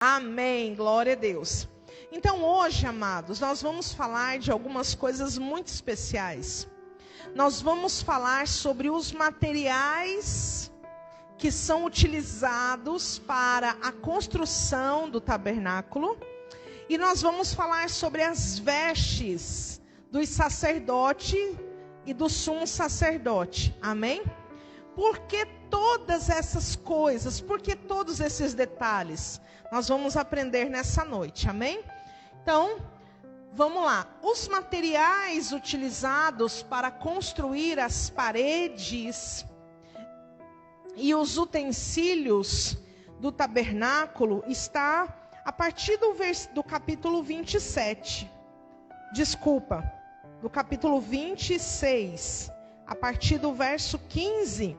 Amém, glória a Deus. Então hoje, amados, nós vamos falar de algumas coisas muito especiais. Nós vamos falar sobre os materiais que são utilizados para a construção do tabernáculo. E nós vamos falar sobre as vestes dos sacerdotes e do sumo sacerdote. Amém? Por que todas essas coisas? Por que todos esses detalhes? Nós vamos aprender nessa noite, amém? Então, vamos lá. Os materiais utilizados para construir as paredes e os utensílios do tabernáculo está a partir do capítulo 27. Desculpa, do capítulo 26. A partir do verso 15,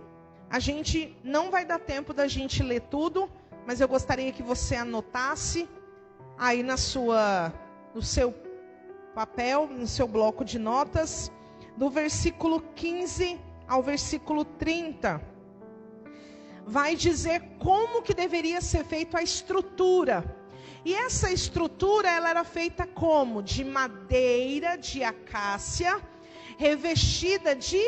a gente não vai dar tempo da gente ler tudo, mas eu gostaria que você anotasse aí no seu papel, no seu bloco de notas, do versículo 15 ao versículo 30. Vai dizer como que deveria ser feita a estrutura. E essa estrutura, ela era feita como? De madeira de acácia, revestida de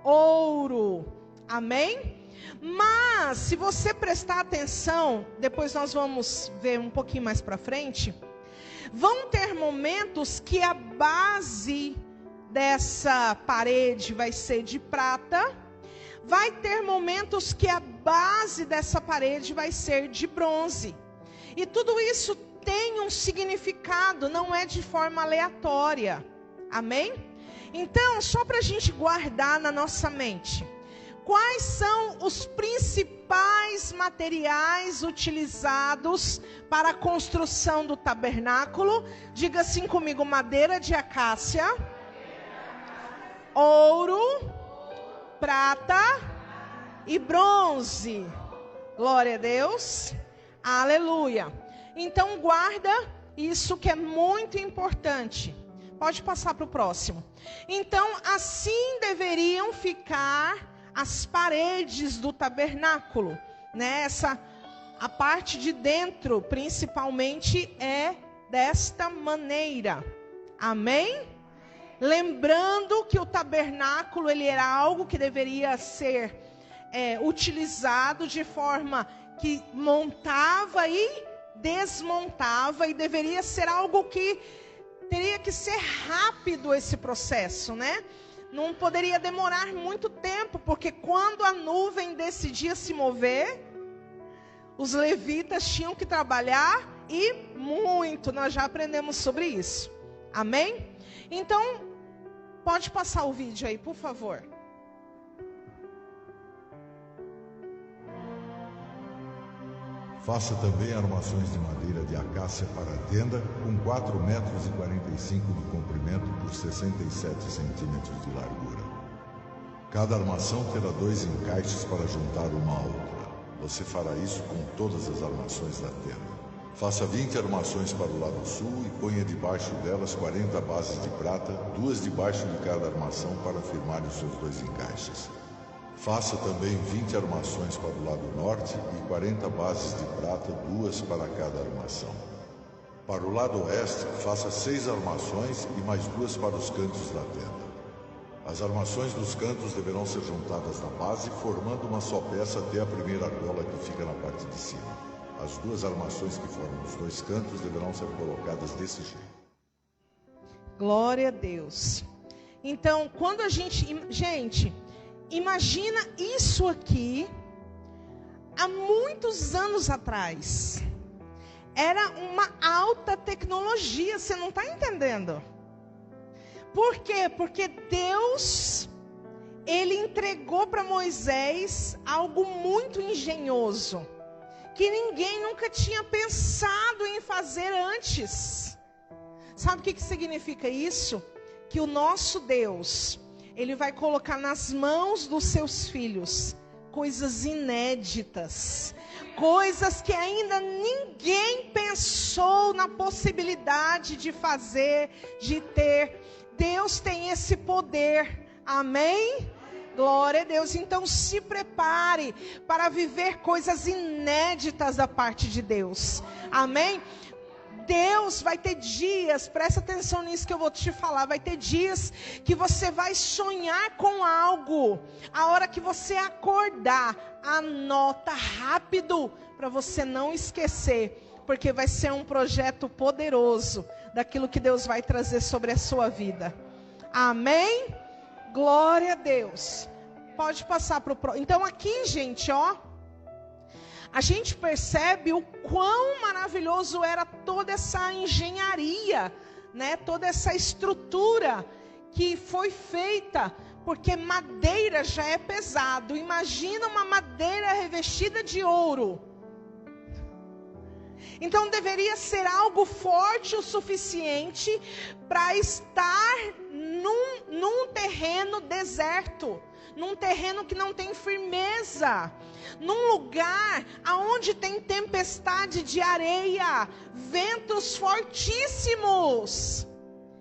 ouro. Amém? Mas, se você prestar atenção, depois nós vamos ver um pouquinho mais para frente, vão ter momentos que a base dessa parede vai ser de prata, vai ter momentos que a base dessa parede vai ser de bronze. E tudo isso tem um significado, não é de forma aleatória. Amém? Então, só para a gente guardar na nossa mente, quais são os principais materiais utilizados para a construção do tabernáculo? Diga assim comigo: madeira de acácia, ouro, prata e bronze. Glória a Deus. Aleluia. Então guarda isso que é muito importante. Pode passar para o próximo. Então assim deveriam ficar as paredes do tabernáculo, né? A parte de dentro, principalmente, é desta maneira. Amém? Lembrando que o tabernáculo, ele era algo que deveria ser utilizado de forma que montava e desmontava, e deveria ser algo que teria que ser rápido esse processo, né? Não poderia demorar muito tempo, porque quando a nuvem decidia se mover, os levitas tinham que trabalhar e muito. Nós já aprendemos sobre isso. Amém? Então, pode passar o vídeo aí, por favor. Faça também armações de madeira de acácia para a tenda, com 4,45 metros de comprimento por 67 centímetros de largura. Cada armação terá 2 encaixes para juntar uma à outra. Você fará isso com todas as armações da tenda. Faça 20 armações para o lado sul e ponha debaixo delas 40 bases de prata, 2 debaixo de cada armação para firmar os seus 2 encaixes. Faça também 20 armações para o lado norte e 40 bases de prata, 2 para cada armação. Para o lado oeste, faça 6 armações e mais 2 para os cantos da tenda. As armações dos cantos deverão ser juntadas na base, formando uma só peça até a primeira argola que fica na parte de cima. As 2 armações que formam os 2 cantos deverão ser colocadas desse jeito. Glória a Deus. Então, quando a gente... imagina isso aqui, há muitos anos atrás. Era uma alta tecnologia, você não está entendendo? Por quê? Porque Deus, Ele entregou para Moisés algo muito engenhoso, que ninguém nunca tinha pensado em fazer antes. Sabe o que significa isso? Que o nosso Deus, Ele vai colocar nas mãos dos seus filhos coisas inéditas, coisas que ainda ninguém pensou na possibilidade de fazer, de ter. Deus tem esse poder, amém? Glória a Deus. Então se prepare para viver coisas inéditas da parte de Deus. Amém? Deus vai ter dias, presta atenção nisso que eu vou te falar, vai ter dias que você vai sonhar com algo. A hora que você acordar, anota rápido para você não esquecer, porque vai ser um projeto poderoso daquilo que Deus vai trazer sobre a sua vida. Amém? Glória a Deus. Pode passar para o próximo. Então aqui, gente, ó, a gente percebe o quão maravilhoso era toda essa engenharia, né? Toda essa estrutura que foi feita, porque madeira já é pesado. Imagina uma madeira revestida de ouro. Então deveria ser algo forte o suficiente para estar num terreno deserto, num terreno que não tem firmeza, num lugar aonde tem tempestade de areia, ventos fortíssimos.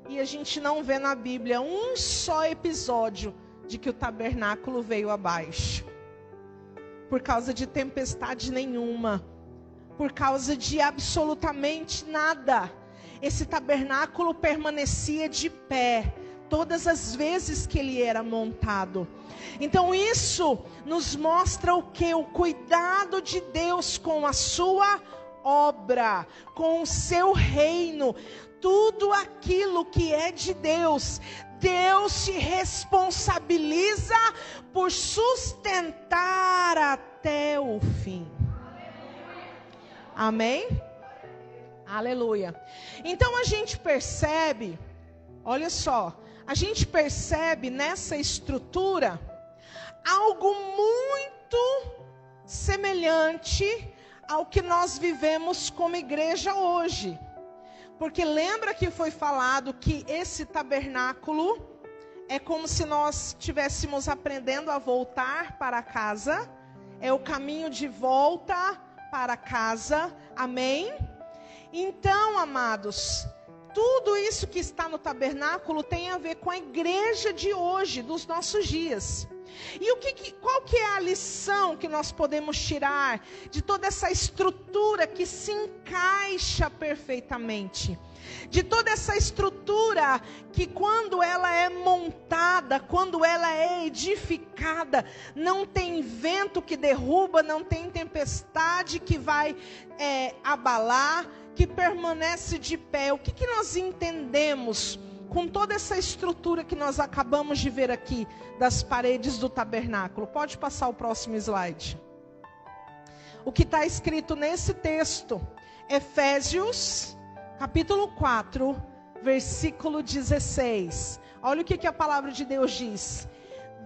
E a gente não vê na Bíblia um só episódio de que o tabernáculo veio abaixo, por causa de tempestade nenhuma, por causa de absolutamente nada. Esse tabernáculo permanecia de pé todas as vezes que ele era montado. Então isso nos mostra o que? O cuidado de Deus com a sua obra, com o seu reino. Tudo aquilo que é de Deus, Deus se responsabiliza por sustentar até o fim. Amém? Aleluia. Então a gente percebe, olha só, a gente percebe nessa estrutura algo muito semelhante ao que nós vivemos como igreja hoje. Porque lembra que foi falado que esse tabernáculo é como se nós estivéssemos aprendendo a voltar para casa. É o caminho de volta para casa. Amém? Então, amados, tudo isso que está no tabernáculo tem a ver com a igreja de hoje, dos nossos dias. E qual que é a lição que nós podemos tirar de toda essa estrutura que se encaixa perfeitamente? De toda essa estrutura que quando ela é montada, quando ela é edificada, não tem vento que derruba, não tem tempestade que vai abalar, que permanece de pé. O que nós entendemos com toda essa estrutura que nós acabamos de ver aqui das paredes do tabernáculo? Pode passar o próximo slide. O que está escrito nesse texto, Efésios, capítulo 4, versículo 16. Olha o que a palavra de Deus diz.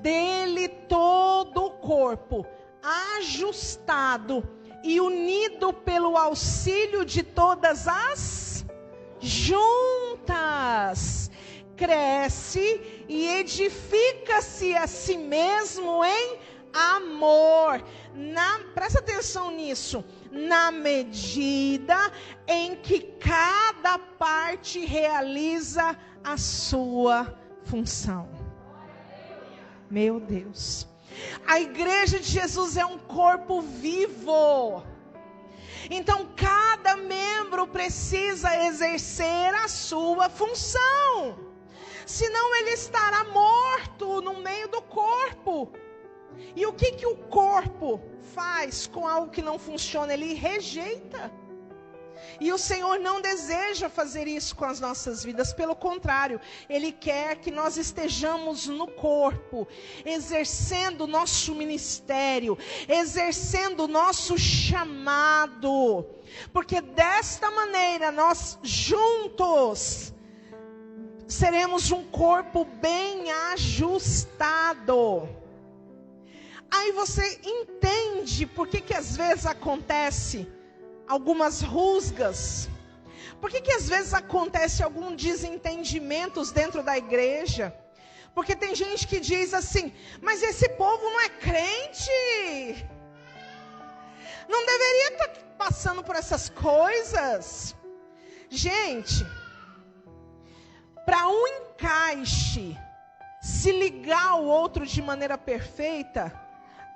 Dele todo o corpo, ajustado e unido pelo auxílio de todas as juntas, cresce e edifica-se a si mesmo em amor. Presta atenção nisso. Na medida em que cada parte realiza a sua função. Meu Deus. A igreja de Jesus é um corpo vivo. Então cada membro precisa exercer a sua função. Senão ele estará morto no meio do corpo. E o que o corpo faz com algo que não funciona? Ele rejeita. E o Senhor não deseja fazer isso com as nossas vidas. Pelo contrário, Ele quer que nós estejamos no corpo, exercendo o nosso ministério, exercendo o nosso chamado. Porque desta maneira, nós juntos seremos um corpo bem ajustado. Aí você entende por que às vezes acontece algumas rusgas. Por que às vezes acontece alguns desentendimentos dentro da igreja? Porque tem gente que diz assim, mas esse povo não é crente. Não deveria estar passando por essas coisas. Gente, para um encaixe se ligar ao outro de maneira perfeita,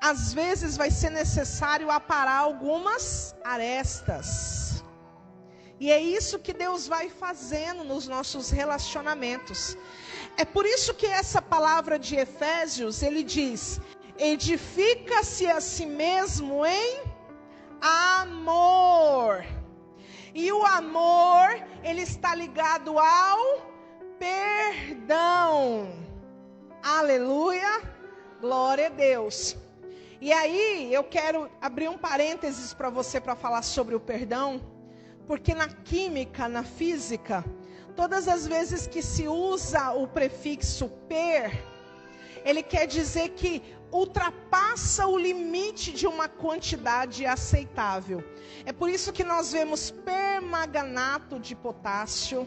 às vezes vai ser necessário aparar algumas arestas. E é isso que Deus vai fazendo nos nossos relacionamentos. É por isso que essa palavra de Efésios, ele diz: edifica-se a si mesmo em amor. E o amor, ele está ligado ao perdão. Aleluia, glória a Deus. E aí, eu quero abrir um parênteses para você para falar sobre o perdão, porque na química, na física, todas as vezes que se usa o prefixo per, ele quer dizer que ultrapassa o limite de uma quantidade aceitável. É por isso que nós vemos permanganato de potássio,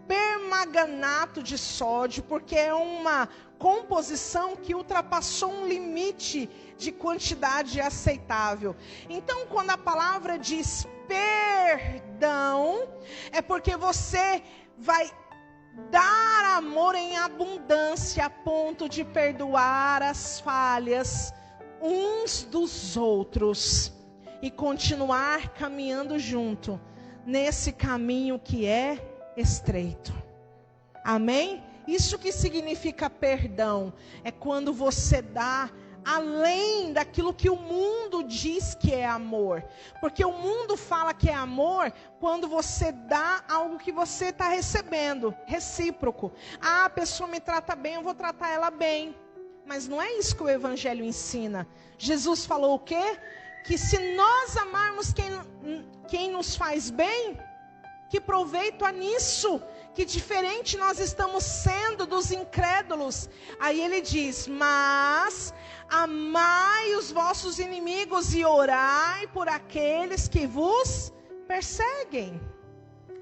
permanganato de sódio, porque é uma composição que ultrapassou um limite de quantidade aceitável. Então, quando a palavra diz perdão, é porque você vai dar amor em abundância a ponto de perdoar as falhas uns dos outros e continuar caminhando junto nesse caminho que é estreito. Amém? Isso que significa perdão. É quando você dá além daquilo que o mundo diz que é amor. Porque o mundo fala que é amor quando você dá algo que você está recebendo, recíproco. Ah, a pessoa me trata bem, eu vou tratar ela bem. Mas não é isso que o Evangelho ensina. Jesus falou o quê? Que se nós amarmos quem nos faz bem, que proveito há nisso? Que diferente nós estamos sendo dos incrédulos. Aí ele diz: mas amai os vossos inimigos e orai por aqueles que vos perseguem.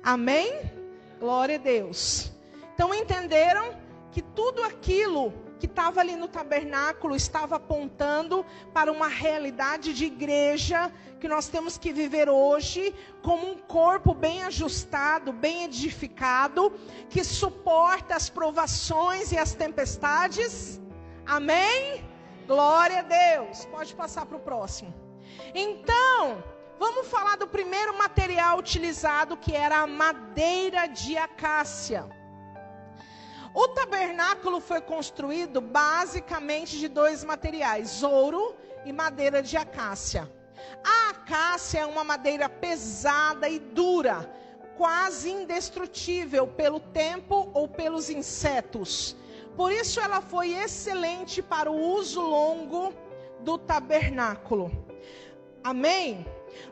Amém? Glória a Deus. Então entenderam que tudo aquilo que estava ali no tabernáculo estava apontando para uma realidade de igreja que nós temos que viver hoje como um corpo bem ajustado, bem edificado, que suporta as provações e as tempestades. Amém? Glória a Deus. Pode passar para o próximo. Então, vamos falar do primeiro material utilizado, que era a madeira de acácia. O tabernáculo foi construído basicamente de dois materiais, ouro e madeira de acácia. A acácia é uma madeira pesada e dura, quase indestrutível pelo tempo ou pelos insetos. Por isso ela foi excelente para o uso longo do tabernáculo. Amém?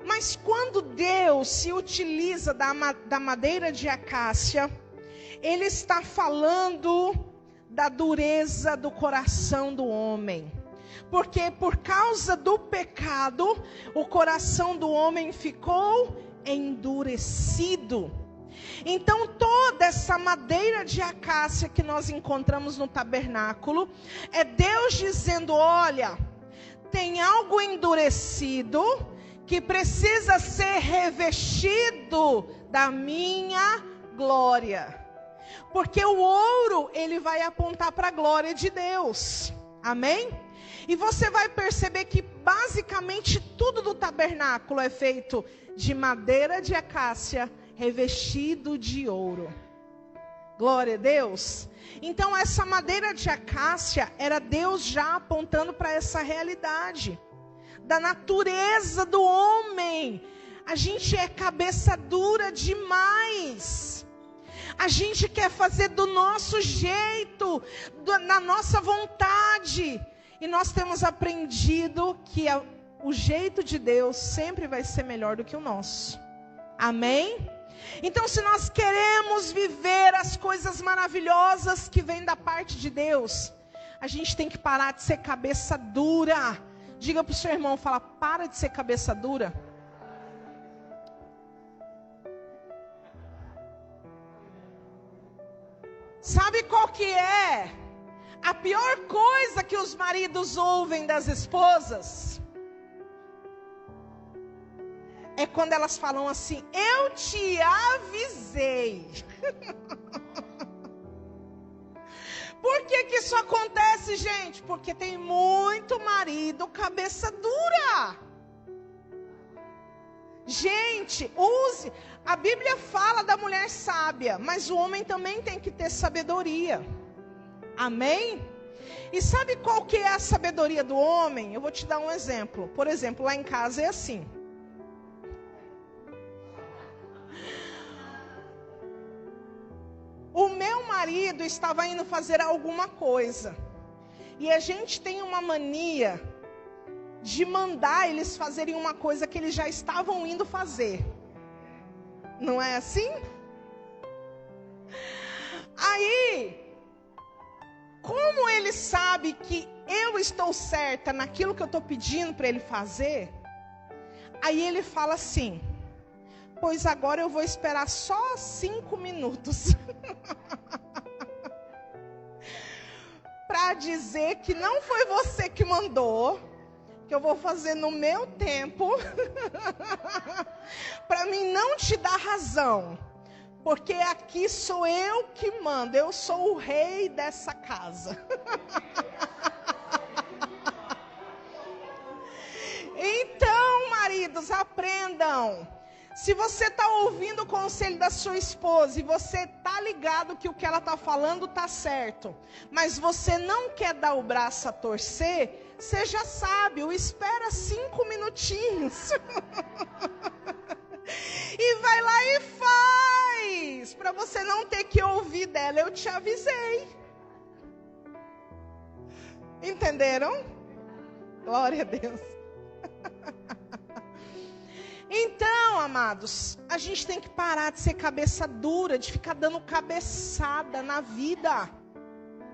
Mas quando Deus se utiliza da madeira de acácia, Ele está falando da dureza do coração do homem. Porque por causa do pecado, o coração do homem ficou endurecido. Então toda essa madeira de acácia que nós encontramos no tabernáculo, é Deus dizendo: olha, tem algo endurecido que precisa ser revestido da minha glória. Porque o ouro, ele vai apontar para a glória de Deus. Amém? E você vai perceber que basicamente tudo do tabernáculo é feito de madeira de acácia revestido de ouro. Glória a Deus. Então essa madeira de acácia era Deus já apontando para essa realidade da natureza do homem. A gente é cabeça dura demais. A gente quer fazer do nosso jeito, na nossa vontade. E nós temos aprendido que o jeito de Deus sempre vai ser melhor do que o nosso. Amém? Então, se nós queremos viver as coisas maravilhosas que vêm da parte de Deus, a gente tem que parar de ser cabeça dura. Diga para o seu irmão, fala: para de ser cabeça dura. Sabe qual que é a pior coisa que os maridos ouvem das esposas? É quando elas falam assim: eu te avisei. Por que isso acontece, gente? Porque tem muito marido cabeça dura. Gente, a Bíblia fala da mulher sábia, mas o homem também tem que ter sabedoria. Amém? E sabe qual que é a sabedoria do homem? Eu vou te dar um exemplo. Por exemplo, lá em casa é assim. O meu marido estava indo fazer alguma coisa. E a gente tem uma mania de mandar eles fazerem uma coisa que eles já estavam indo fazer. Não é assim? Aí, como ele sabe que eu estou certa naquilo que eu estou pedindo para ele fazer, aí ele fala assim: pois agora eu vou esperar só 5 minutos. Para dizer que não foi você que mandou, que eu vou fazer no meu tempo, para mim não te dar razão, porque aqui sou eu que mando, eu sou o rei dessa casa. Então, maridos, aprendam. Se você está ouvindo o conselho da sua esposa e você está ligado que o que ela está falando está certo, mas você não quer dar o braço a torcer, seja sábio, espera 5 minutinhos. E vai lá e faz, para você não ter que ouvir dela, eu te avisei. Entenderam? Glória a Deus. Então, amados, a gente tem que parar de ser cabeça dura, de ficar dando cabeçada na vida.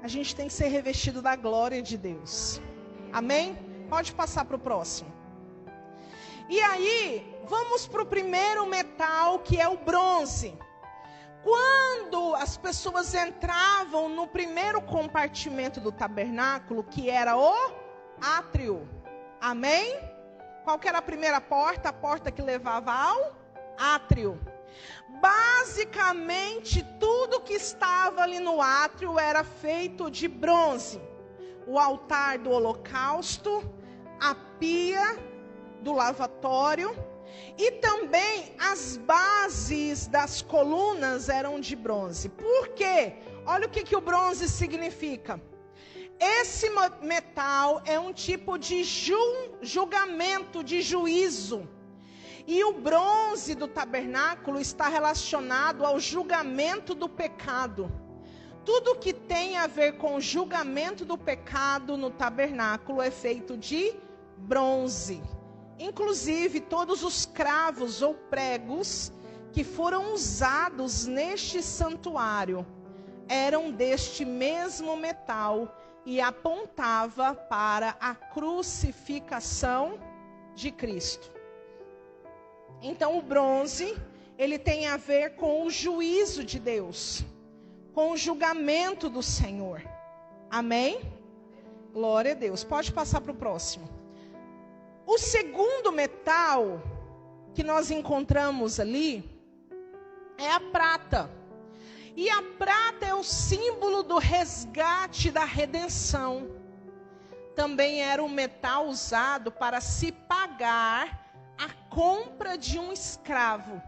A gente tem que ser revestido da glória de Deus. Amém? Pode passar para o próximo. E aí, vamos para o primeiro metal, que é o bronze. Quando as pessoas entravam no primeiro compartimento do tabernáculo, que era o átrio. Amém? Qual que era a primeira porta? A porta que levava ao átrio. Basicamente, tudo que estava ali no átrio era feito de bronze. O altar do holocausto, a pia do lavatório e também as bases das colunas eram de bronze. Por quê? Olha o que o bronze significa. Esse metal é um tipo de julgamento, de juízo. E o bronze do tabernáculo está relacionado ao julgamento do pecado. Tudo que tem a ver com o julgamento do pecado no tabernáculo é feito de bronze. Inclusive, todos os cravos ou pregos que foram usados neste santuário eram deste mesmo metal e apontava para a crucificação de Cristo. Então o bronze, ele tem a ver com o juízo de Deus, com o julgamento do Senhor. Amém? Glória a Deus. Pode passar para o próximo. O segundo metal que nós encontramos ali é a prata. E a prata é o símbolo do resgate, da redenção. Também era um metal usado para se pagar a compra de um escravo.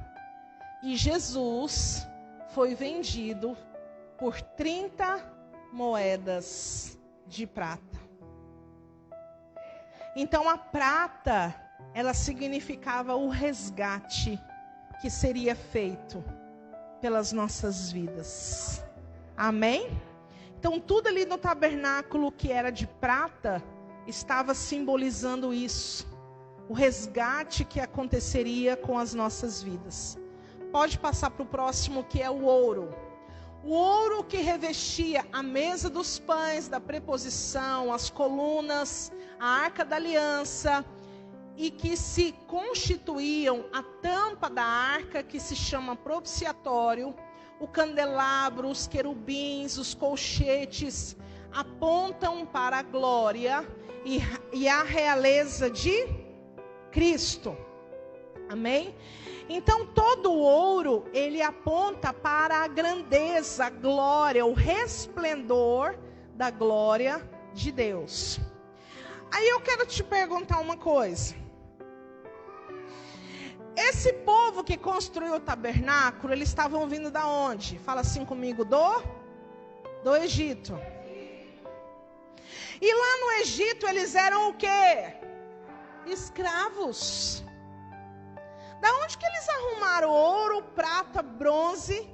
E Jesus foi vendido por 30 moedas de prata. Então a prata, ela significava o resgate que seria feito pelas nossas vidas. Amém? Então tudo ali no tabernáculo que era de prata estava simbolizando isso. O resgate que aconteceria com as nossas vidas. Pode passar para o próximo, que é o ouro. O ouro que revestia a mesa dos pães da preposição, as colunas, a arca da aliança, e que se constituíam a tampa da arca, que se chama propiciatório, o candelabro, os querubins, os colchetes, apontam para a glória e a realeza de Cristo. Amém? Então todo o ouro, ele aponta para a grandeza, a glória, o resplendor da glória de Deus. Aí eu quero te perguntar uma coisa. Esse povo que construiu o tabernáculo, eles estavam vindo da onde? Fala assim comigo, do Egito. E lá no Egito eles eram o quê? Escravos. Da onde que eles arrumaram ouro, prata, bronze,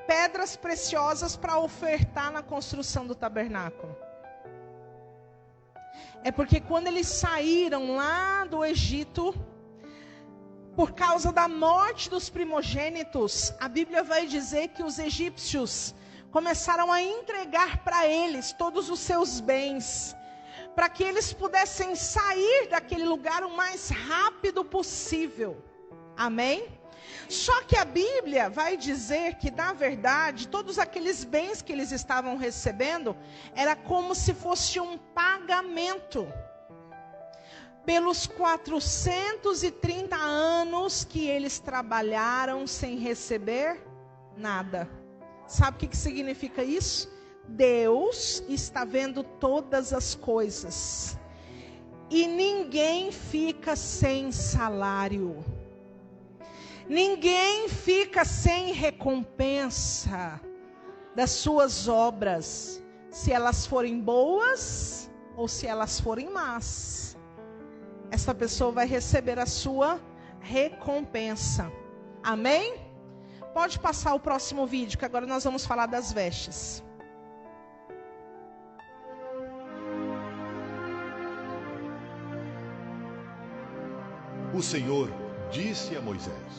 pedras preciosas para ofertar na construção do tabernáculo? É porque quando eles saíram lá do Egito, por causa da morte dos primogênitos, a Bíblia vai dizer que os egípcios começaram a entregar para eles todos os seus bens, para que eles pudessem sair daquele lugar o mais rápido possível. Amém? Só que a Bíblia vai dizer que, na verdade, todos aqueles bens que eles estavam recebendo, era como se fosse um pagamento pelos 430 anos que eles trabalharam sem receber nada. Sabe o que significa isso? Deus está vendo todas as coisas. E ninguém fica sem salário. Ninguém fica sem recompensa das suas obras, se elas forem boas ou se elas forem más. Essa pessoa vai receber a sua recompensa. Amém? Pode passar o próximo vídeo, que agora nós vamos falar das vestes. O Senhor disse a Moisés: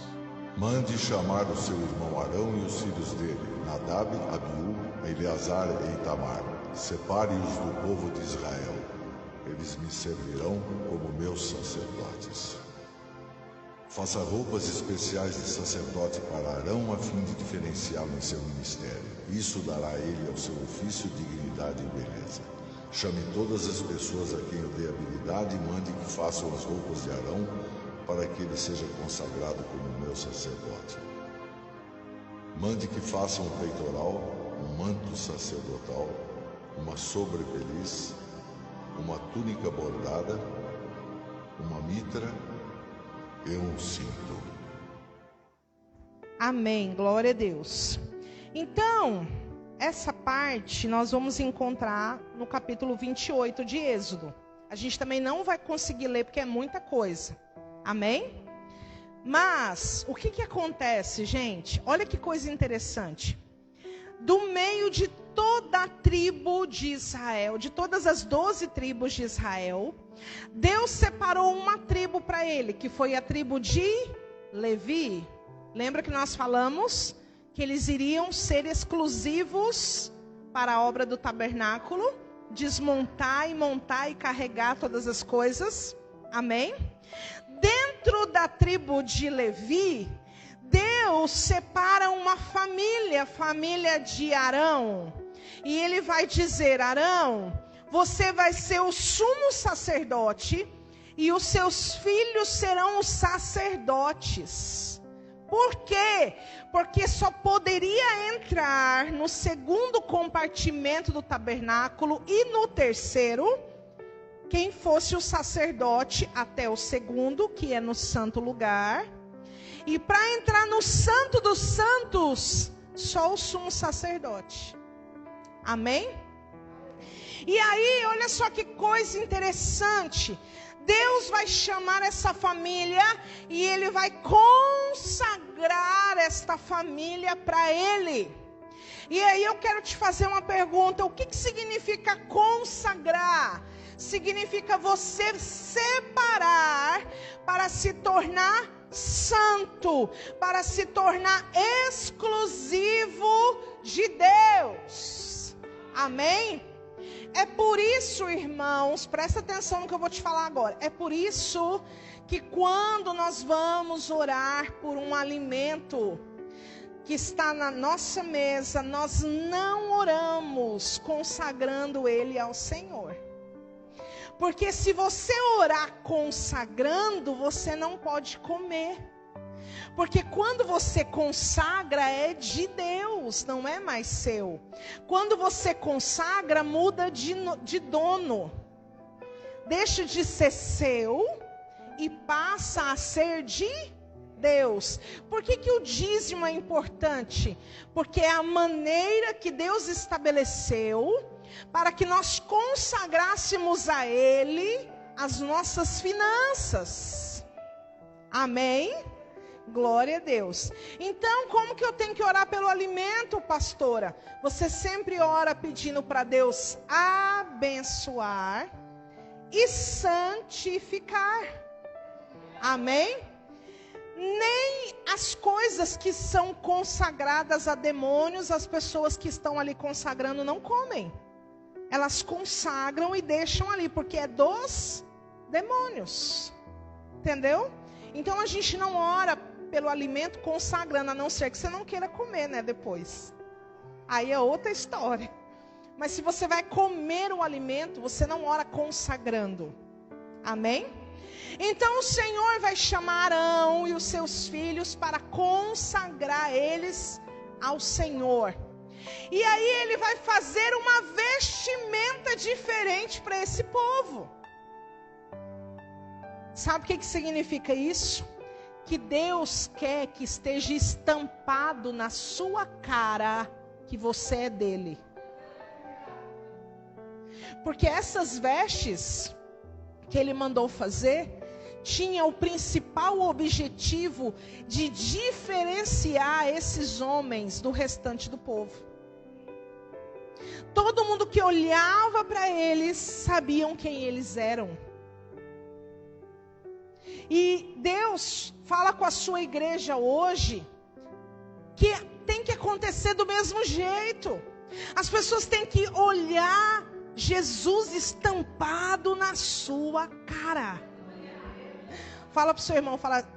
Mande chamar o seu irmão Arão e os filhos dele, Nadab, Abiú, Eleazar e Itamar. Separe-os do povo de Israel. Eles me servirão como meus sacerdotes. Faça roupas especiais de sacerdote para Arão, a fim de diferenciá-lo em seu ministério. Isso dará a ele ao seu ofício dignidade e beleza. Chame todas as pessoas a quem eu dê habilidade e mande que façam as roupas de Arão, para que ele seja consagrado como meu sacerdote. Mande que façam um peitoral, um manto sacerdotal, uma sobrepeliz, uma túnica bordada, uma mitra e um cinto. Amém, glória a Deus. Então, essa parte nós vamos encontrar no capítulo 28 de Êxodo. A gente também não vai conseguir ler porque é muita coisa. Amém? Mas, o que acontece, gente? Olha que coisa interessante. Do meio de toda a tribo de Israel, de todas as 12 tribos de Israel, Deus separou uma tribo para ele, que foi a tribo de Levi. Lembra que nós falamos que eles iriam ser exclusivos para a obra do tabernáculo, desmontar e montar e carregar todas as coisas? Amém? Dentro da tribo de Levi, Deus separa uma família, família de Arão. E ele vai dizer: Arão, você vai ser o sumo sacerdote e os seus filhos serão os sacerdotes. Por quê? Porque só poderia entrar no segundo compartimento do tabernáculo e no terceiro quem fosse o sacerdote até o segundo, que é no santo lugar. E para entrar no santo dos santos, só o sumo sacerdote. Amém? E aí, olha só que coisa interessante. Deus vai chamar essa família e Ele vai consagrar esta família para Ele. E aí eu quero te fazer uma pergunta. O que significa consagrar? Significa você separar para se tornar santo, para se tornar exclusivo de Deus. Amém? É por isso, irmãos, presta atenção no que eu vou te falar agora. É por isso que quando nós vamos orar por um alimento que está na nossa mesa, nós não oramos consagrando ele ao Senhor. Porque se você orar consagrando, você não pode comer. Porque quando você consagra, é de Deus, não é mais seu. Quando você consagra, muda de dono. Deixa de ser seu e passa a ser de Deus. Por que o dízimo é importante? Porque é a maneira que Deus estabeleceu para que nós consagrássemos a Ele as nossas finanças. Amém? Glória a Deus. Então, como que eu tenho que orar pelo alimento, pastora? Você sempre ora pedindo para Deus abençoar e santificar. Amém? Nem as coisas que são consagradas a demônios, as pessoas que estão ali consagrando não comem. Elas consagram e deixam ali, porque é dos demônios. Entendeu? Então a gente não ora pelo alimento consagrando, a não ser que você não queira comer, né, depois. Aí é outra história. Mas se você vai comer o alimento, você não ora consagrando. Amém? Então o Senhor vai chamar Arão e os seus filhos para consagrar eles ao Senhor. E aí ele vai fazer uma vestimenta diferente para esse povo. Sabe o que significa isso? Que Deus quer que esteja estampado na sua cara que você é dele. Porque essas vestes que ele mandou fazer tinha o principal objetivo de diferenciar esses homens do restante do povo. Todo mundo que olhava para eles sabiam quem eles eram. E Deus fala com a sua igreja hoje que tem que acontecer do mesmo jeito. As pessoas têm que olhar Jesus estampado na sua cara. Fala para o seu irmão, fala,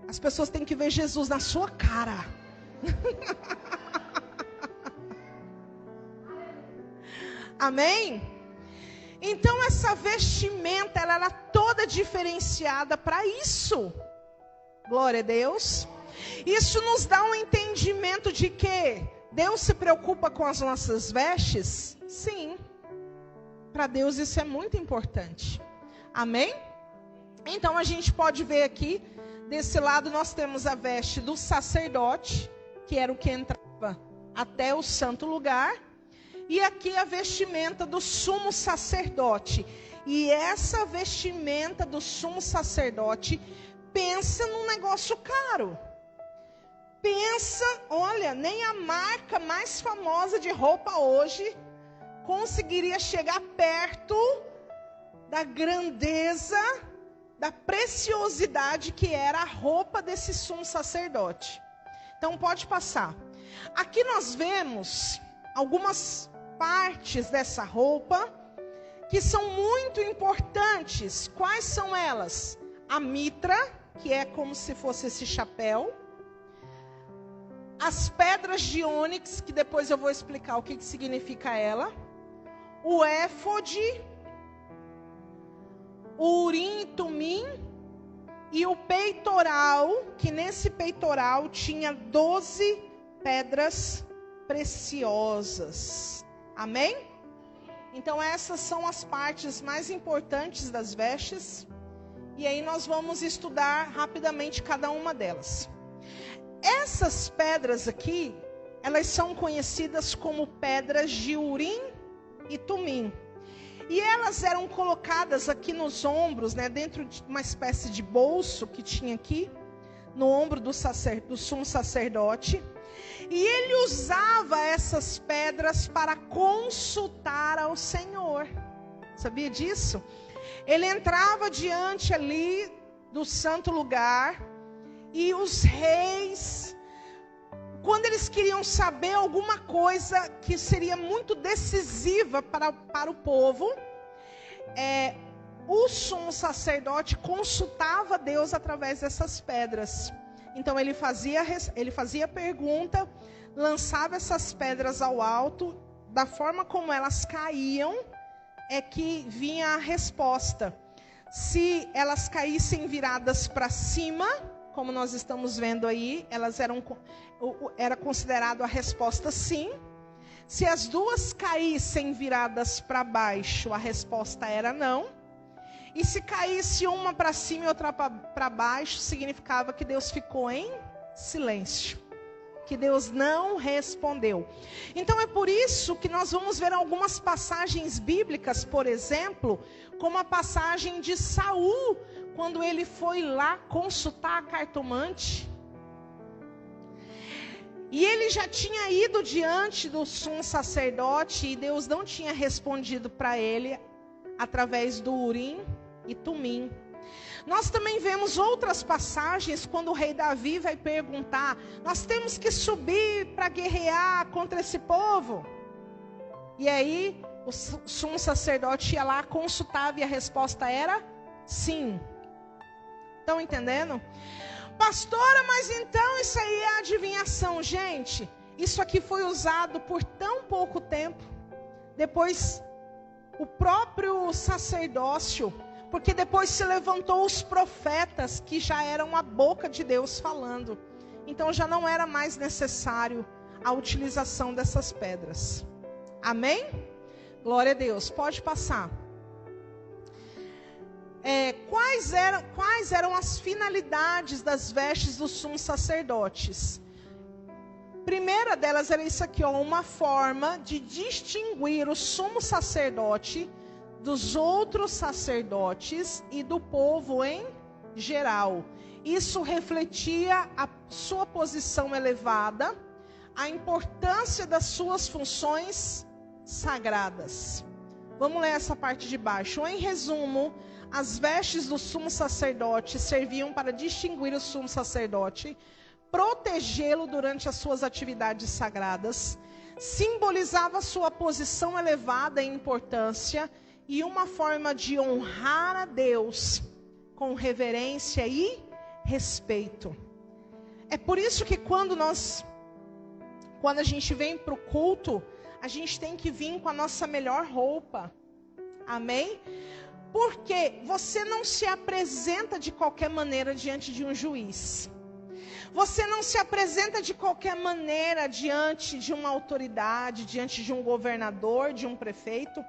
as pessoas têm que ver Jesus na sua cara. Amém? Então essa vestimenta, ela era toda diferenciada para isso. Glória a Deus. Isso nos dá um entendimento de que Deus se preocupa com as nossas vestes? Sim. Para Deus isso é muito importante. Amém? Então a gente pode ver aqui, desse lado nós temos a veste do sacerdote, que era o que entrava até o santo lugar. E aqui a vestimenta do sumo sacerdote. E essa vestimenta do sumo sacerdote, pensa num negócio caro. Pensa, olha, nem a marca mais famosa de roupa hoje conseguiria chegar perto da grandeza, da preciosidade que era a roupa desse sumo sacerdote. Então pode passar. Aqui nós vemos algumas partes dessa roupa que são muito importantes. Quais são elas? A mitra, que é como se fosse esse chapéu. As pedras de ônix, que depois eu vou explicar o que significa ela. O éfode, o urim e tumim, e o peitoral, que nesse peitoral tinha 12 pedras preciosas. Amém? Então essas são as partes mais importantes das vestes. E aí nós vamos estudar rapidamente cada uma delas. Essas pedras aqui, elas são conhecidas como pedras de urim e tumim. E elas eram colocadas aqui nos ombros, né, dentro de uma espécie de bolso que tinha aqui, no ombro do sumo sacerdote. E ele usava essas pedras para consultar ao Senhor. Sabia disso? Ele entrava diante ali do santo lugar. E os reis, quando eles queriam saber alguma coisa que seria muito decisiva para o povo, o sumo sacerdote consultava Deus através dessas pedras. Então ele fazia pergunta, lançava essas pedras ao alto, da forma como elas caíam, é que vinha a resposta. Se elas caíssem viradas para cima, como nós estamos vendo aí, era considerado a resposta sim. Se as duas caíssem viradas para baixo, a resposta era não. E se caísse uma para cima e outra para baixo, significava que Deus ficou em silêncio, que Deus não respondeu. Então é por isso que nós vamos ver algumas passagens bíblicas, por exemplo, como a passagem de Saul, quando ele foi lá consultar a cartomante. E ele já tinha ido diante do sumo sacerdote e Deus não tinha respondido para ele através do Urim e Tumim. Nós também vemos outras passagens quando o rei Davi vai perguntar: nós temos que subir para guerrear contra esse povo? E aí o sumo sacerdote ia lá, consultava e a resposta era sim. Estão entendendo? Pastora, mas então isso aí é adivinhação. Gente, isso aqui foi usado por tão pouco tempo. Depois, o próprio sacerdócio, porque depois se levantou os profetas, que já eram a boca de Deus falando. Então já não era mais necessário a utilização dessas pedras. Amém? Glória a Deus. Pode passar. Quais eram as finalidades das vestes dos sumos sacerdotes? Primeira delas era isso aqui, ó, uma forma de distinguir o sumo sacerdote dos outros sacerdotes e do povo em geral. Isso refletia a sua posição elevada, a importância das suas funções sagradas. Vamos ler essa parte de baixo. Em resumo, as vestes do sumo sacerdote serviam para distinguir o sumo sacerdote, protegê-lo durante as suas atividades sagradas, simbolizava sua posição elevada em importância e uma forma de honrar a Deus com reverência e respeito. É por isso que quando a gente vem para o culto, a gente tem que vir com a nossa melhor roupa. Amém? Porque você não se apresenta de qualquer maneira diante de um juiz. Você não se apresenta de qualquer maneira diante de uma autoridade, diante de um governador, de um prefeito.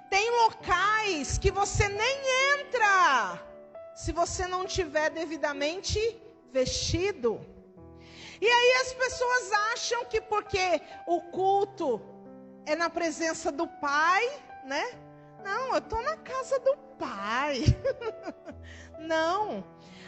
Tem locais que você nem entra se você não tiver devidamente vestido. E aí as pessoas acham que porque o culto é na presença do Pai, né? Não, eu estou na casa do Pai. Não,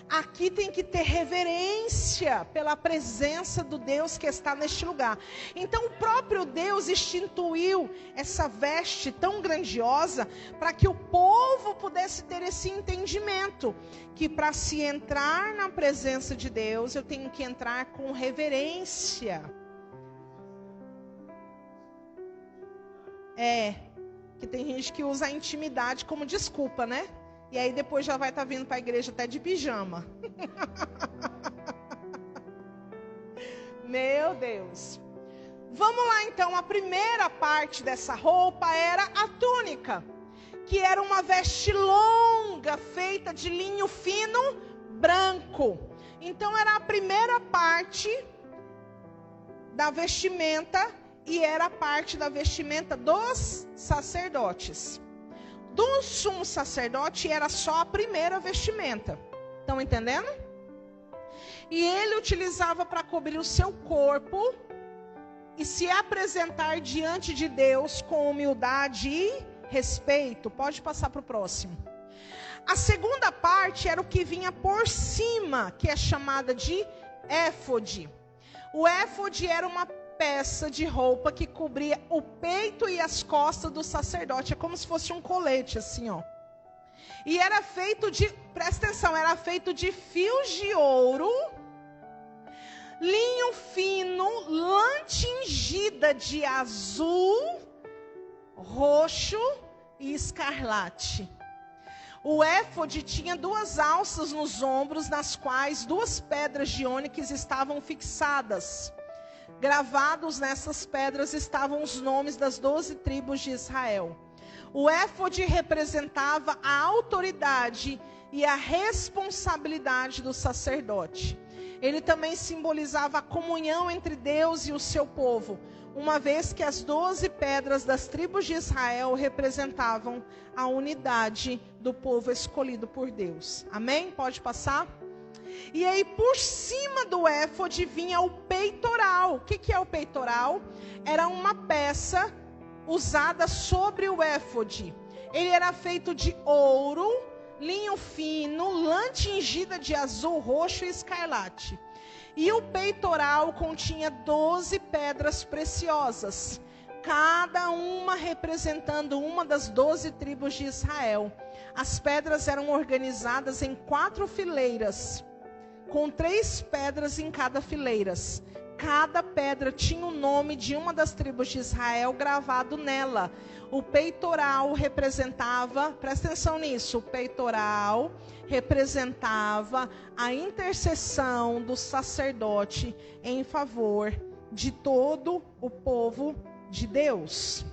aqui tem que ter reverência pela presença do Deus que está neste lugar. Então o próprio Deus instituiu essa veste tão grandiosa para que o povo pudesse ter esse entendimento. Que para se entrar na presença de Deus, eu tenho que entrar com reverência. Que tem gente que usa a intimidade como desculpa, né? E aí depois já vai estar vindo para a igreja até de pijama. Meu Deus. Vamos lá então, a primeira parte dessa roupa era a túnica, que era uma veste longa, feita de linho fino, branco. Então era a primeira parte da vestimenta e era parte da vestimenta dos sacerdotes. Do sumo sacerdote era só a primeira vestimenta. Estão entendendo? E ele utilizava para cobrir o seu corpo e se apresentar diante de Deus com humildade e respeito. Pode passar para o próximo. A segunda parte era o que vinha por cima, que é chamada de éfode. O éfode era uma peça de roupa que cobria o peito e as costas do sacerdote. É como se fosse um colete, assim, ó. E era feito de, presta atenção, era feito de fios de ouro, linho fino, lã tingida de azul, roxo e escarlate. O éfode tinha 2 alças nos ombros, nas quais 2 pedras de ônix estavam fixadas. Gravados nessas pedras estavam os nomes das 12 tribos de Israel. O éfode representava a autoridade e a responsabilidade do sacerdote. Ele também simbolizava a comunhão entre Deus e o seu povo, uma vez que as 12 pedras das tribos de Israel representavam a unidade do povo escolhido por Deus. Amém? Pode passar? E aí, por cima do éfode vinha o peitoral. O que é o peitoral? Era uma peça usada sobre o éfode. Ele era feito de ouro, linho fino, lã tingida de azul, roxo e escarlate. E o peitoral continha 12 pedras preciosas, cada uma representando uma das 12 tribos de Israel. As pedras eram organizadas em 4 fileiras, com 3 pedras em cada fileira. Cada pedra tinha o nome de uma das tribos de Israel gravado nela. O peitoral representava, presta atenção nisso, o peitoral representava a intercessão do sacerdote em favor de todo o povo de Deus.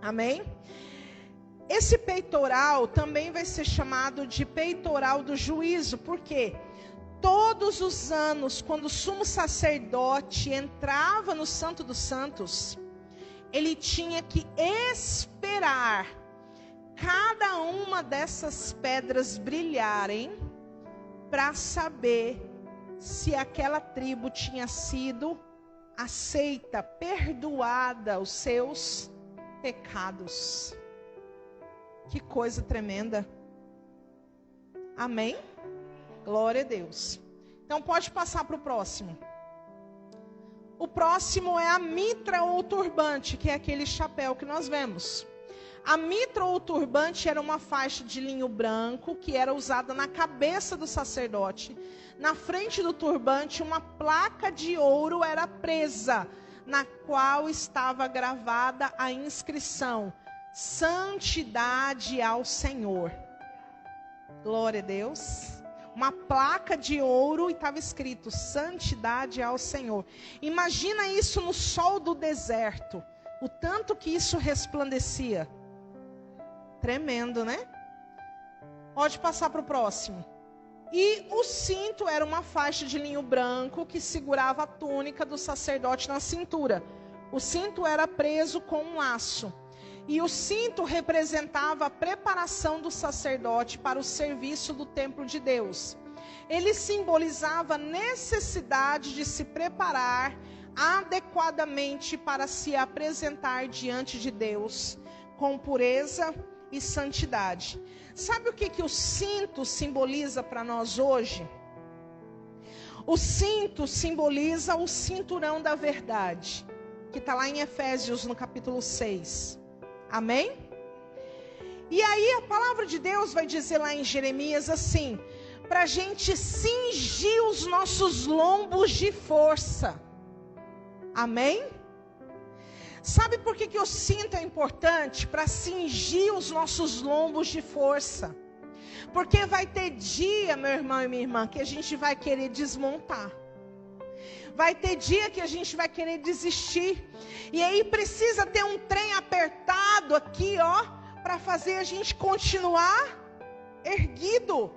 Amém? Esse peitoral também vai ser chamado de peitoral do juízo, por quê? Todos os anos, quando o sumo sacerdote entrava no Santo dos Santos, ele tinha que esperar cada uma dessas pedras brilharem para saber se aquela tribo tinha sido aceita, perdoada os seus pecados. Que coisa tremenda. Amém? Glória a Deus. Então pode passar para o próximo. O próximo é a mitra ou turbante, que é aquele chapéu que nós vemos. A mitra ou turbante era uma faixa de linho branco que era usada na cabeça do sacerdote. Na frente do turbante, uma placa de ouro era presa, na qual estava gravada a inscrição: Santidade ao Senhor. Glória a Deus. Uma placa de ouro e estava escrito: Santidade ao Senhor. Imagina isso no sol do deserto. O tanto que isso resplandecia. Tremendo, né? Pode passar para o próximo. E o cinto era uma faixa de linho branco que segurava a túnica do sacerdote na cintura. O cinto era preso com um laço. E o cinto representava a preparação do sacerdote para o serviço do templo de Deus. Ele simbolizava a necessidade de se preparar adequadamente para se apresentar diante de Deus com pureza e santidade. Sabe o que o cinto simboliza para nós hoje? O cinto simboliza o cinturão da verdade, que está lá em Efésios, no capítulo 6. Amém? E aí a palavra de Deus vai dizer lá em Jeremias assim: para a gente cingir os nossos lombos de força. Amém? Sabe por que o cinto é importante? Para cingir os nossos lombos de força. Porque vai ter dia, meu irmão e minha irmã, que a gente vai querer desmontar. Vai ter dia que a gente vai querer desistir. E aí precisa ter um trem apertado aqui, ó, para fazer a gente continuar erguido,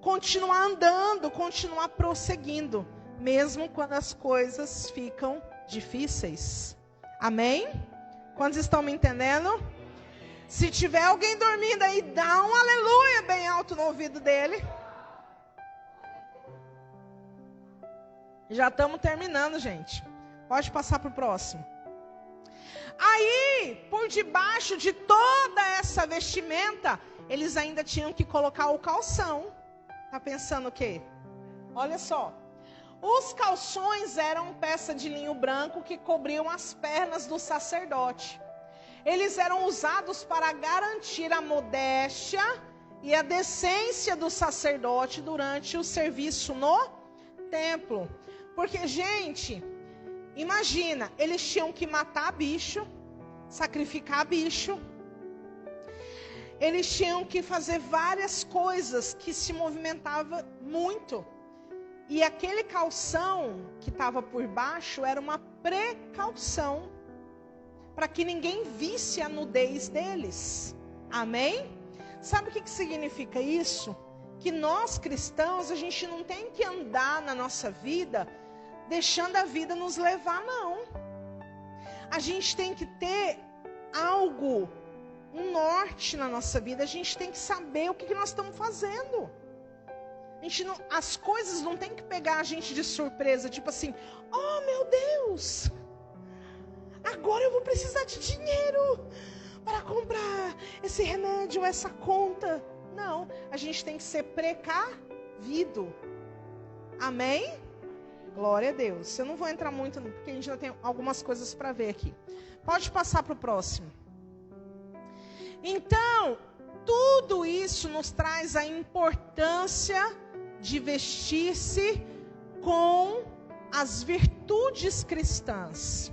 continuar andando, continuar prosseguindo, mesmo quando as coisas ficam difíceis. Amém? Quantos estão me entendendo? Se tiver alguém dormindo aí, dá um aleluia bem alto no ouvido dele. Já estamos terminando, gente. Pode passar para o próximo. Aí, por debaixo de toda essa vestimenta, eles ainda tinham que colocar o calção. Tá pensando o quê? Olha só. Os calções eram peça de linho branco que cobriam as pernas do sacerdote. Eles eram usados para garantir a modéstia e a decência do sacerdote durante o serviço no templo. Porque, gente, imagina, eles tinham que matar bicho, sacrificar bicho. Eles tinham que fazer várias coisas que se movimentavam muito. E aquele calção que estava por baixo era uma precaução para que ninguém visse a nudez deles. Amém? Sabe o que significa isso? que nós cristãos, a gente não tem que andar na nossa vida deixando a vida nos levar, não. A gente tem que ter algo, um norte na nossa vida. A gente tem que saber o que nós estamos fazendo. As coisas não tem que pegar a gente de surpresa, tipo assim, oh meu Deus, agora eu vou precisar de dinheiro para comprar esse remédio, essa conta. Não, a gente tem que ser precavido. Amém? Glória a Deus. Eu não vou entrar muito, porque a gente ainda tem algumas coisas para ver aqui. Pode passar para o próximo. Então, tudo isso nos traz a importância de vestir-se com as virtudes cristãs.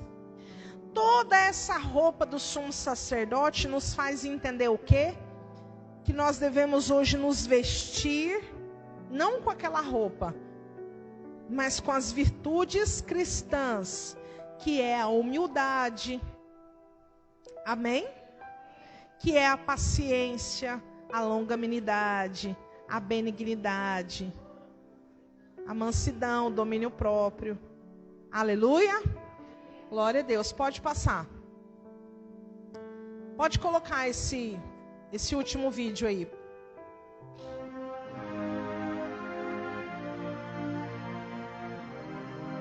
Toda essa roupa do sumo sacerdote nos faz entender o quê? Que nós devemos hoje nos vestir, não com aquela roupa, mas com as virtudes cristãs, que é a humildade, amém? Que é a paciência, a longanimidade, a benignidade, a mansidão, o domínio próprio. Aleluia! Glória a Deus. Pode passar. Pode colocar esse último vídeo aí.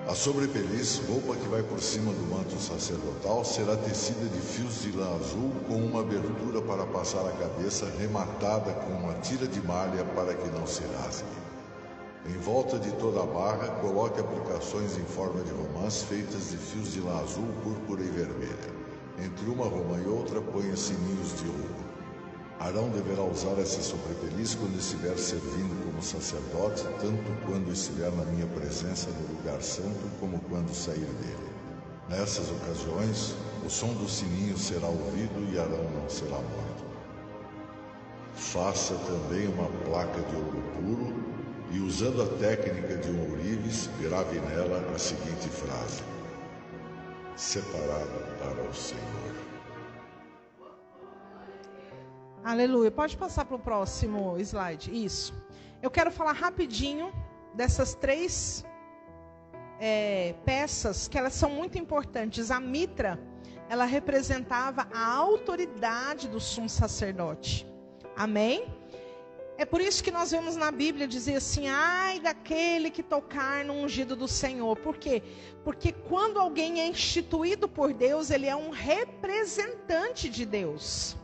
A sobrepeliz, roupa que vai por cima do manto sacerdotal, será tecida de fios de lã azul com uma abertura para passar a cabeça rematada com uma tira de malha para que não se rasgue. Em volta de toda a barra, coloque aplicações em forma de romãs feitas de fios de lã azul, púrpura e vermelha. Entre uma romã e outra, ponha sininhos de ouro. Arão deverá usar essa sobrepeliz quando estiver servindo como sacerdote, tanto quando estiver na minha presença no lugar santo, como quando sair dele. Nessas ocasiões, o som do sininho será ouvido e Arão não será morto. Faça também uma placa de ouro puro e, usando a técnica de um ourives, grave nela a seguinte frase: separado para o Senhor. Aleluia. Pode passar para o próximo slide. Isso. Eu quero falar rapidinho dessas 3 peças, que elas são muito importantes. A mitra, ela representava a autoridade do sumo sacerdote. Amém? É por isso que nós vemos na Bíblia dizer assim, ai daquele que tocar no ungido do Senhor. Por quê? Porque quando alguém é instituído por Deus, ele é um representante de Deus.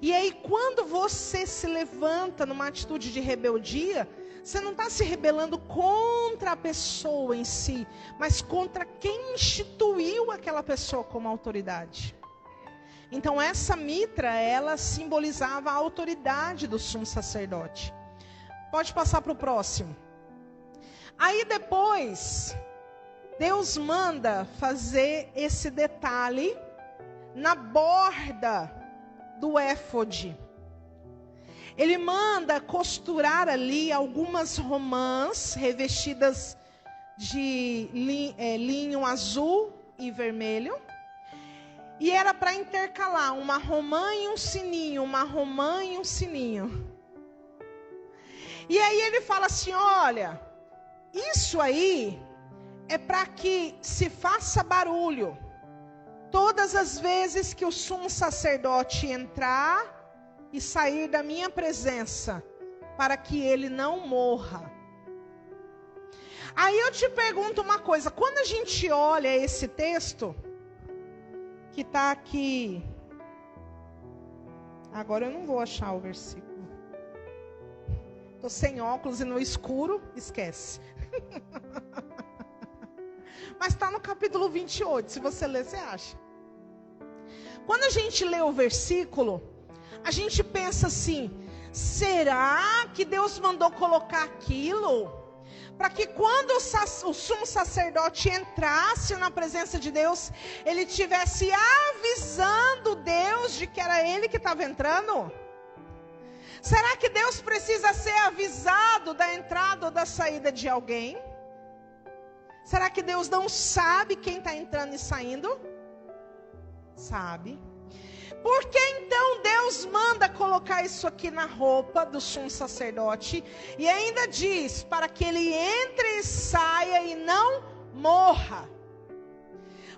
E aí, quando você se levanta numa atitude de rebeldia, você não está se rebelando contra a pessoa em si, mas contra quem instituiu aquela pessoa como autoridade. Então, essa mitra, ela simbolizava a autoridade do sumo sacerdote. Pode passar para o próximo. Aí depois, Deus manda fazer esse detalhe na borda do éfode. Ele manda costurar ali algumas romãs revestidas de linho azul e vermelho. E era para intercalar uma romã e um sininho, uma romã e um sininho. E aí ele fala assim, olha, isso aí é para que se faça barulho. Todas as vezes que o sumo sacerdote entrar e sair da minha presença, para que ele não morra. Aí eu te pergunto uma coisa, quando a gente olha esse texto, que está aqui, agora eu não vou achar o versículo, estou sem óculos e no escuro, esquece. Mas está no capítulo 28, se você ler, você acha. Quando a gente lê o versículo, a gente pensa assim, será que Deus mandou colocar aquilo? Para que quando o sumo sacerdote entrasse na presença de Deus, ele estivesse avisando Deus de que era ele que estava entrando? Será que Deus precisa ser avisado da entrada ou da saída de alguém? Será que Deus não sabe quem está entrando e saindo? Sabe. Por que então Deus manda colocar isso aqui na roupa do sumo sacerdote? E ainda diz, para que ele entre e saia e não morra.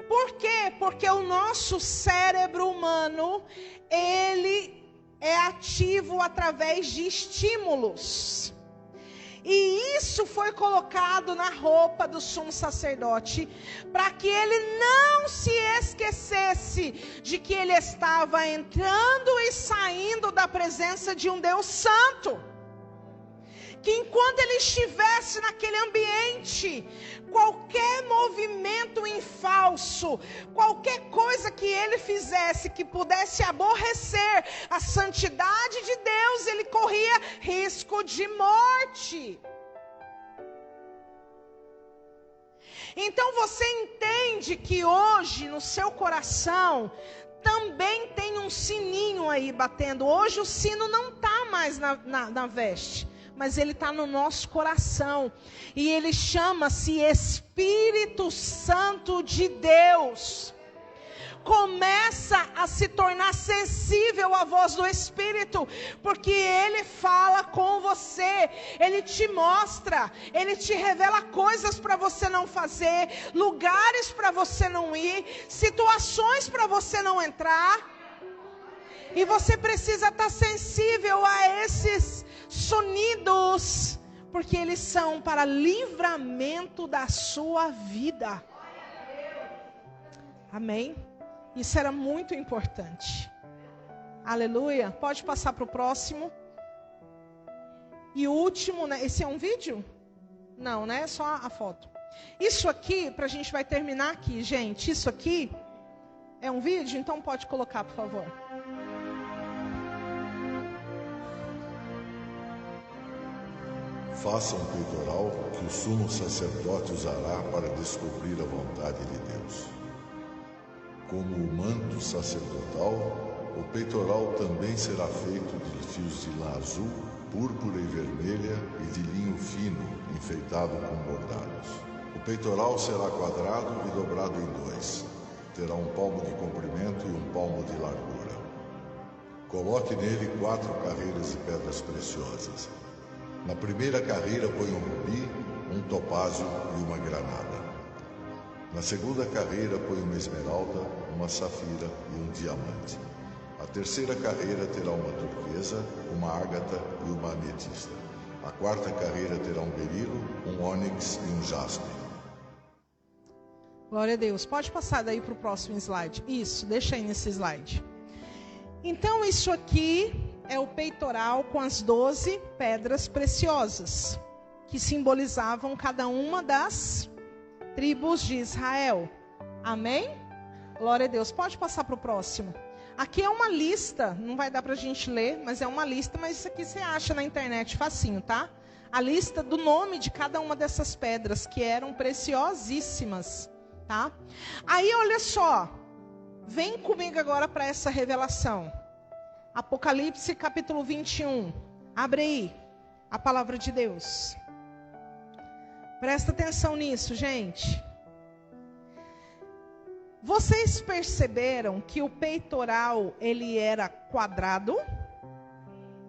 Por quê? Porque o nosso cérebro humano, ele é ativo através de estímulos. E isso foi colocado na roupa do sumo sacerdote, para que ele não se esquecesse de que ele estava entrando e saindo da presença de um Deus santo. Que enquanto ele estivesse naquele ambiente, qualquer movimento em falso, qualquer coisa que ele fizesse que pudesse aborrecer a santidade de Deus, ele corria risco de morte. Então você entende que hoje no seu coração também tem um sininho aí batendo. Hoje o sino não está mais na veste, mas ele está no nosso coração. E ele chama-se Espírito Santo de Deus. Começa a se tornar sensível à voz do Espírito, porque ele fala com você, ele te mostra, ele te revela coisas para você não fazer, lugares para você não ir, situações para você não entrar. E você precisa estar sensível a esses sonidos, porque eles são para livramento da sua vida. Amém? Isso era muito importante. Aleluia. Pode passar para o próximo. E o último, né? Esse é um vídeo? Não, né? É só a foto. Isso aqui, para a gente vai terminar aqui, gente. Isso aqui é um vídeo? Então pode colocar, por favor. Faça um peitoral que o sumo sacerdote usará para descobrir a vontade de Deus. Como o manto sacerdotal, o peitoral também será feito de fios de lã azul, púrpura e vermelha e de linho fino, enfeitado com bordados. O peitoral será quadrado e dobrado em dois. Terá um palmo de comprimento e um palmo de largura. Coloque nele 4 carreiras de pedras preciosas. Na primeira carreira põe um rubi, um topázio e uma granada. Na segunda carreira põe uma esmeralda, uma safira e um diamante. A terceira carreira terá uma turquesa, uma ágata e uma ametista. A quarta carreira terá um berilo, um ônix e um jaspe. Glória a Deus. Pode passar daí para o próximo slide. Isso, deixa aí nesse slide. Então isso aqui é o peitoral com as 12 pedras preciosas, que simbolizavam cada uma das tribos de Israel. Amém? Glória a Deus. Pode passar para o próximo. Aqui é uma lista, não vai dar para a gente ler, mas é uma lista, mas isso aqui você acha na internet facinho, tá? A lista do nome de cada uma dessas pedras, que eram preciosíssimas, tá? Aí, olha só, vem comigo agora para essa revelação. Apocalipse capítulo 21. Abre aí a palavra de Deus. Presta atenção nisso, gente. Vocês perceberam que o peitoral, ele era quadrado?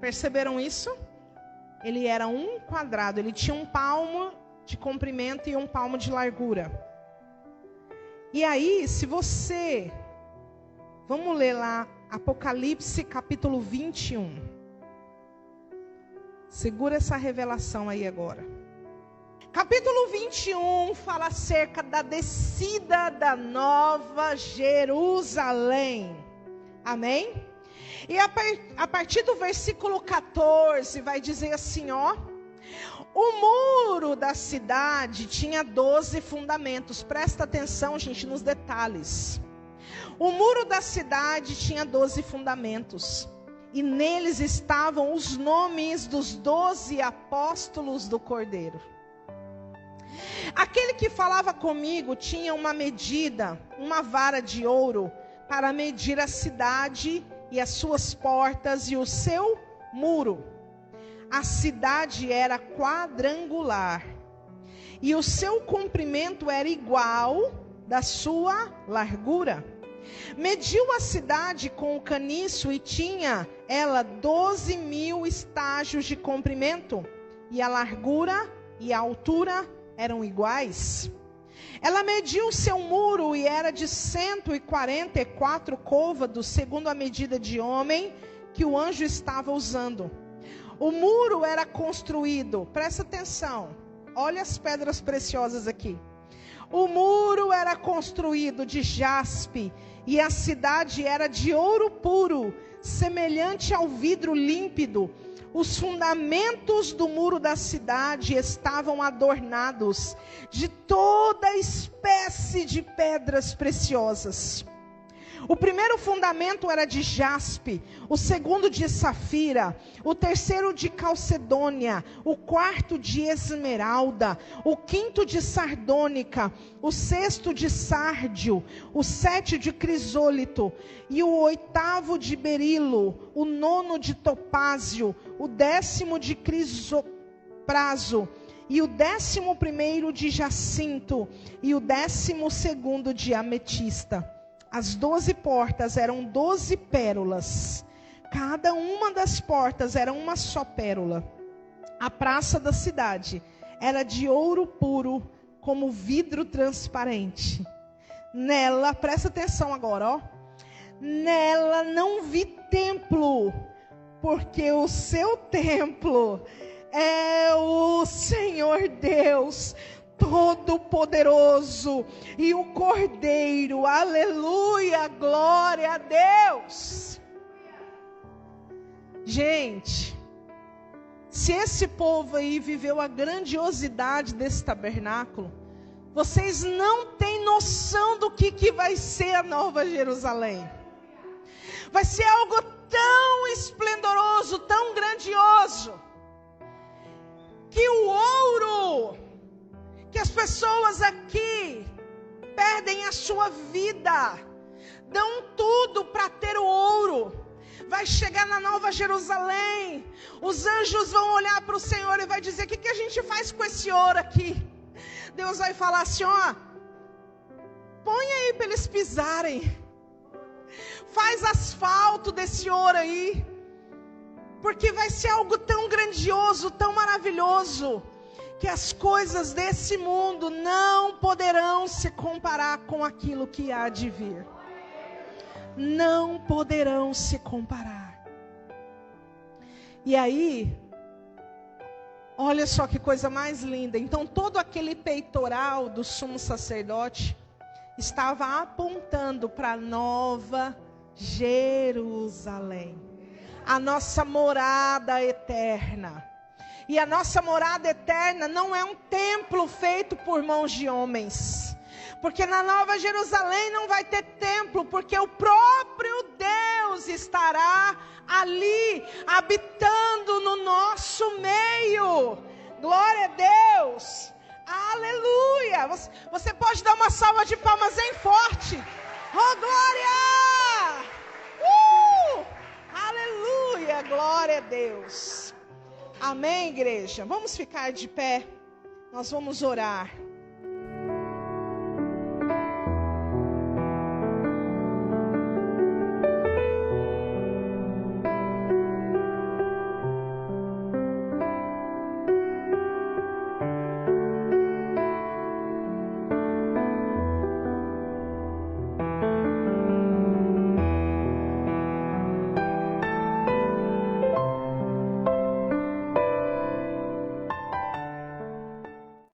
Perceberam isso? Ele era um quadrado, ele tinha um palmo de comprimento e um palmo de largura. E aí, se você... Vamos ler lá, Apocalipse capítulo 21. Segura essa revelação aí agora. Capítulo 21 fala acerca da descida da Nova Jerusalém. Amém? E a partir do versículo 14 vai dizer assim, ó. O muro da cidade tinha 12 fundamentos. Presta atenção, gente, nos detalhes. O muro da cidade tinha 12 fundamentos. E neles estavam os nomes dos 12 apóstolos do Cordeiro. Aquele que falava comigo tinha uma medida, uma vara de ouro, para medir a cidade e as suas portas e o seu muro. A cidade era quadrangular, e o seu comprimento era igual da sua largura. Mediu a cidade com o caniço e tinha ela 12.000 estágios de comprimento, e a largura e a altura eram iguais. Ela mediu seu muro e era de 144 côvados, segundo a medida de homem que o anjo estava usando. O muro era construído, presta atenção, olha as pedras preciosas aqui. O muro era construído de jaspe e a cidade era de ouro puro, semelhante ao vidro límpido. Os fundamentos do muro da cidade estavam adornados de toda espécie de pedras preciosas. O primeiro fundamento era de jaspe, o segundo de safira, o terceiro de calcedônia, o quarto de esmeralda, o quinto de sardônica, o sexto de sárdio, o sétimo de crisólito e o oitavo de berilo, o nono de topázio, o 10º de crisopraso e o 11º de jacinto e o 12º de ametista. As 12 portas eram 12 pérolas. Cada uma das portas era uma só pérola. A praça da cidade era de ouro puro, como vidro transparente. Nela, presta atenção agora, ó. Nela não vi templo, porque o seu templo é o Senhor Deus Todo-Poderoso e o Cordeiro. Aleluia, glória a Deus. Gente, se esse povo aí viveu a grandiosidade desse tabernáculo, vocês não têm noção do que vai ser a Nova Jerusalém. Vai ser algo tão esplendoroso, tão grandioso, que o ouro, que as pessoas aqui perdem a sua vida, dão tudo para ter o ouro, vai chegar na Nova Jerusalém, os anjos vão olhar para o Senhor e vai dizer: o que a gente faz com esse ouro aqui? Deus vai falar assim: ó, põe aí para eles pisarem, faz asfalto desse ouro aí, porque vai ser algo tão grandioso, tão maravilhoso, que as coisas desse mundo não poderão se comparar com aquilo que há de vir. Não poderão se comparar. E aí, olha só que coisa mais linda. Então todo aquele peitoral do sumo sacerdote estava apontando para a Nova Jerusalém, a nossa morada eterna. E a nossa morada eterna não é um templo feito por mãos de homens. Porque na Nova Jerusalém não vai ter templo, porque o próprio Deus estará ali, habitando no nosso meio. Glória a Deus. Aleluia. Você pode dar uma salva de palmas bem forte. Oh, glória! Aleluia, glória a Deus. Amém, igreja? Vamos ficar de pé. Nós vamos orar.